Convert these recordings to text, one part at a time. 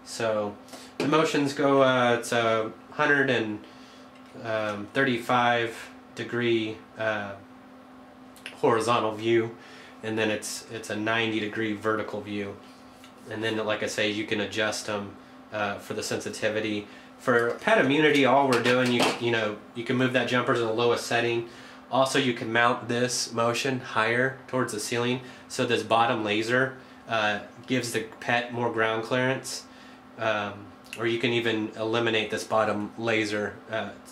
So the motions go, it's a 135 degree horizontal view, and then it's a 90-degree vertical view. And then, like I say, you can adjust them for the sensitivity. For pet immunity, all we're doing, you can move that jumper to the lowest setting. Also, you can mount this motion higher towards the ceiling, so this bottom laser gives the pet more ground clearance. Or you can even eliminate this bottom laser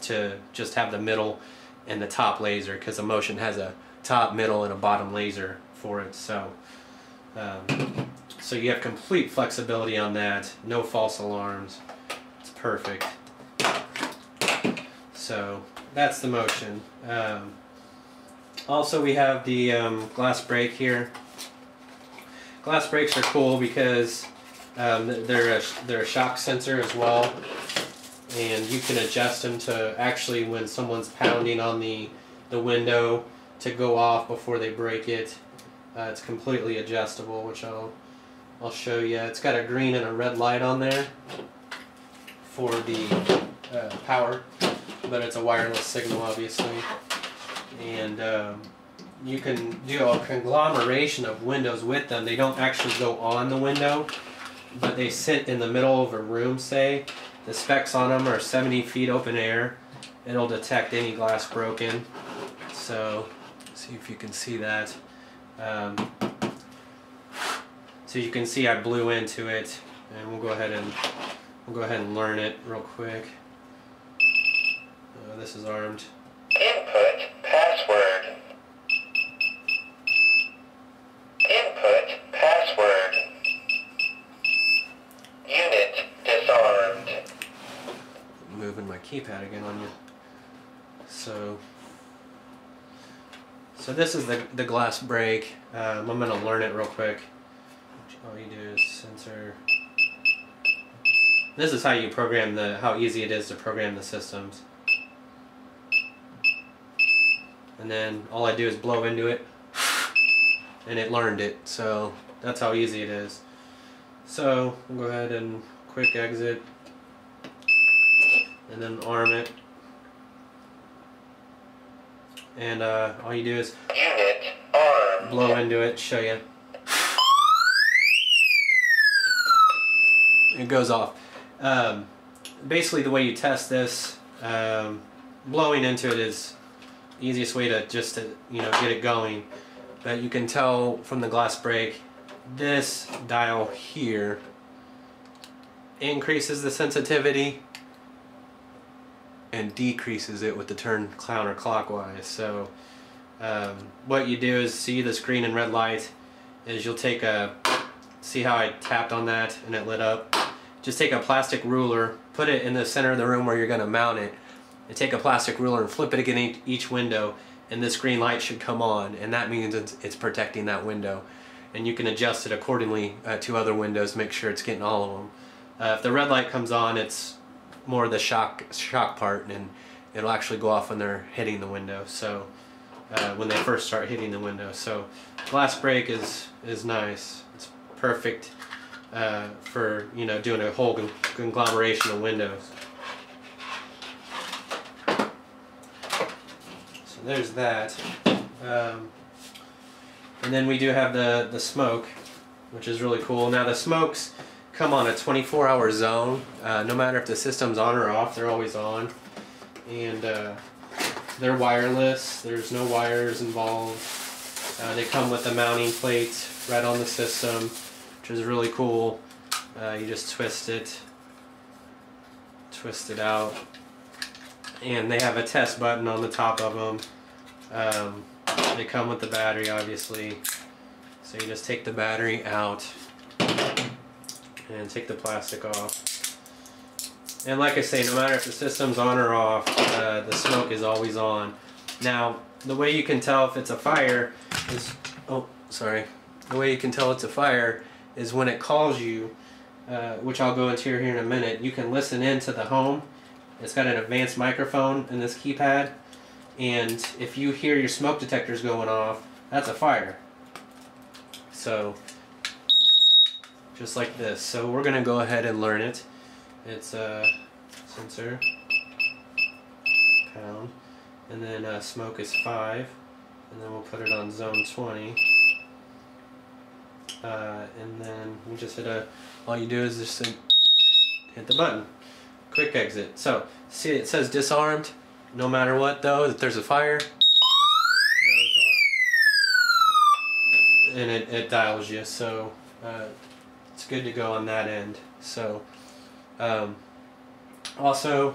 to just have the middle and the top laser, because the motion has a top, middle, and a bottom laser for it. So so you have complete flexibility on that, no false alarms. It's perfect. So that's the motion. Also, we have the glass break here. Glass breaks are cool because they're a shock sensor as well, and you can adjust them to actually, when someone's pounding on the window, to go off before they break it. It's completely adjustable, which I'll show you. It's got a green and a red light on there for the power, but it's a wireless signal, obviously. And you can do a conglomeration of windows with them. They don't actually go on the window, but they sit in the middle of a room, say. The specs on them are 70 feet open air. It'll detect any glass broken. So, see if you can see that. So you can see I blew into it, and we'll go ahead and learn it real quick. This is armed. Input password. Input password. Unit disarmed. Moving my keypad again on you. So this is the glass break. I'm going to learn it real quick. All you do is sensor. This is how you program how easy it is to program the systems. And then all I do is blow into it, and it learned it. So that's how easy it is. So we'll go ahead and quick exit, and then arm it. And all you do is Unit armed. blow into it, show you. It goes off. Basically, the way you test this, blowing into it is the easiest way to get it going. But you can tell from the glass break, this dial here increases the sensitivity and decreases it with the turn counterclockwise. So what you do is, see this green and red light, is you'll take see how I tapped on that and it lit up? Just take a plastic ruler, put it in the center of the room where you're going to mount it, and take a plastic ruler and flip it against each window, and this green light should come on, and that means it's protecting that window. And you can adjust it accordingly to other windows to make sure it's getting all of them. If the red light comes on, it's more the shock part, and it'll actually go off when they're hitting the window. So when they first start hitting the window. So glass break is nice. It's perfect for doing a whole conglomeration of windows. So there's that. And then we do have the smoke, which is really cool. Now the smokes come on a 24-hour zone. No matter if the system's on or off, they're always on. And they're wireless. There's no wires involved. They come with the mounting plate right on the system, which is really cool. You just twist it out, and they have a test button on the top of them. They come with the battery, obviously, so you just take the battery out and take the plastic off. And like I say, no matter if the system's on or off, the smoke is always on. Now, the way you can tell if it's a fire is, the way you can tell it's a fire is when it calls you, which I'll go into here in a minute. You can listen into the home. It's got an advanced microphone in this keypad, and if you hear your smoke detectors going off, that's a fire. So just like this. So we're gonna go ahead and learn it. It's sensor pound, and then smoke is 5, and then we'll put it on zone 20. And then we just hit all you do is just hit the button. Quick exit. So, see it says disarmed. No matter what though, if there's a fire, and it dials you. So, it's good to go on that end. So, also,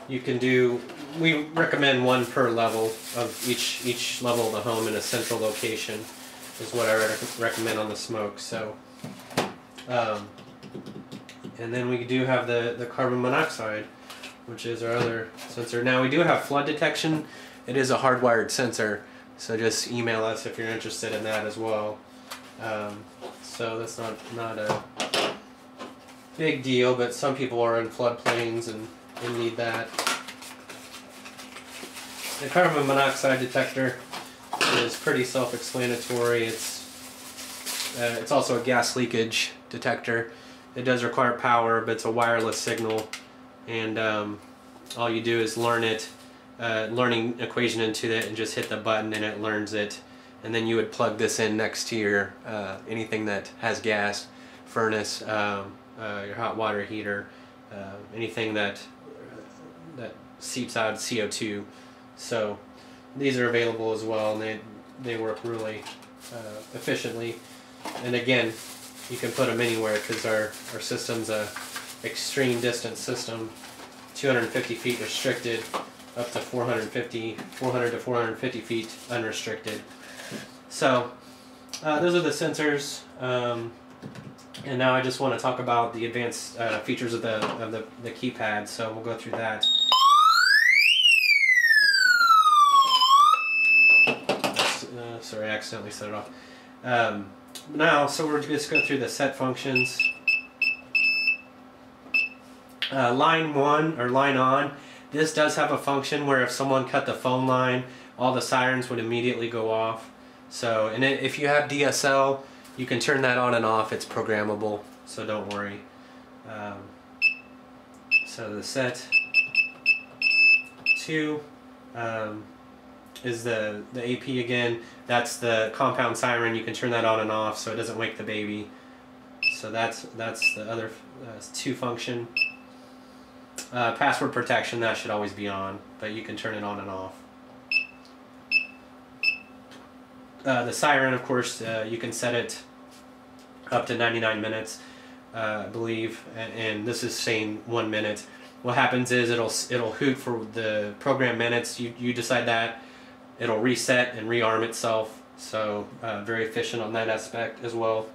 you can do, we recommend 1 per level of each level of the home in a central location is what I recommend on the smoke. So, and then we do have the carbon monoxide, which is our other sensor. Now we do have flood detection. It is a hardwired sensor, so just email us if you're interested in that as well. So that's not a big deal, but some people are in floodplains and need that. The carbon monoxide detector is pretty self-explanatory. It's also a gas leakage detector. It does require power, but it's a wireless signal, and all you do is learn it, learning equation into it, and just hit the button and it learns it. And then you would plug this in next to your anything that has gas, furnace, your hot water heater, anything that seeps out CO2. So these are available as well, and they work really efficiently. And again, you can put them anywhere because our system's a extreme distance system, 250 feet restricted, up to 400 to 450 feet unrestricted. So those are the sensors, and now I just want to talk about the advanced features of the keypad. So we'll go through that. Sorry, I accidentally set it off. Now, so we're just go through the set functions. Line 1 or line on. This does have a function where if someone cut the phone line, all the sirens would immediately go off. So, and if you have DSL, you can turn that on and off. It's programmable, so don't worry. So the set 2 is the AP again. That's the compound siren. You can turn that on and off so it doesn't wake the baby. So that's the other 2 function. Password protection, that should always be on, but you can turn it on and off. The siren, of course, you can set it up to 99 minutes, I believe, and this is saying 1 minute. What happens is it'll hoot for the program minutes. You decide that. It'll reset and rearm itself, so very efficient on that aspect as well.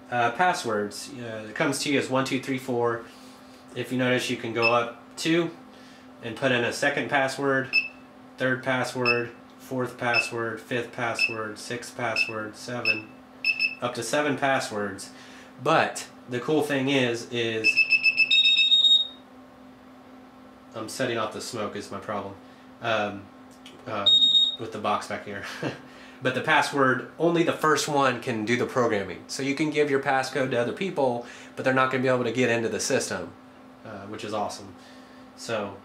Passwords. It comes to you as 1, 2, 3, 4. If you notice, you can go up 2 and put in a second password, third password, fourth password, fifth password, sixth password, 7, up to 7 passwords. But the cool thing is I'm setting off the smoke is my problem with the box back here. But the password, only the first one can do the programming. So you can give your passcode to other people, but they're not going to be able to get into the system, which is awesome. So